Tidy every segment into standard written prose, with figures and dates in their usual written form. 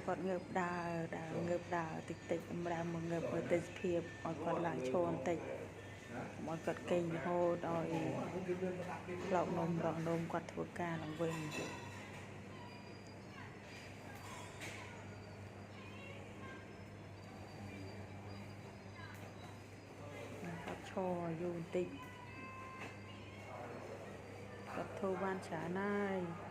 គាត់ងើបដើរងើបដើរតិចតិចម្ដងមកងើបមើលទេសភាពឲ្យគាត់ឡើងឈរបន្តិចមកគាត់កេងរហូតឲ្យឡោកនំរកនំគាត់ធ្វើការឡើងវិញគាត់ឈរយូរបន្តិចគាត់ធ្វើបានច្រើនហើយ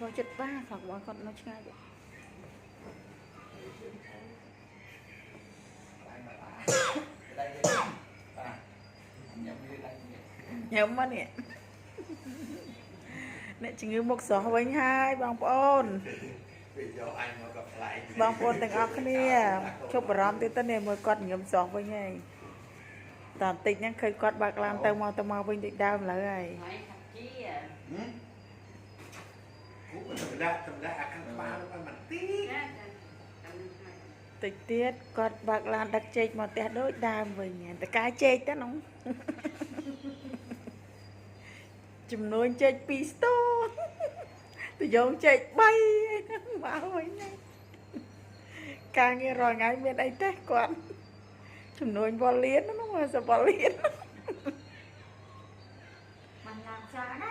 ឈរចិត្តបាខ្លះមកគាត់នៅឆ្ងាយញ៉ាំមកនេះអ្នកជំងឺមុខស្រស់វិញហើយបងប្អូនបងប្អូនទាំងអស់គ្នាជប់អារម្មណ៍ទៀតទៅនេះមើលគាត់ញ៉ាំស្រស់វិញហើយតបន្តិចហ្នឹងឃើញគាត់បើកឡានទៅមកវិញដូចដើមឡើយហើយតិចទៀតគាត់បើកឡានដឹកចេកមកផ្ទះដូចដើមវិញតកាចេកទៅនោះចំនួនចេក2ស្ទោទៅយកចេក3មកវិញការងាររាល់ថ្ងៃមានអីទេគាត់ចំនួនវល់លៀននោះមកសវល់លៀនបានឡើងចាដែរ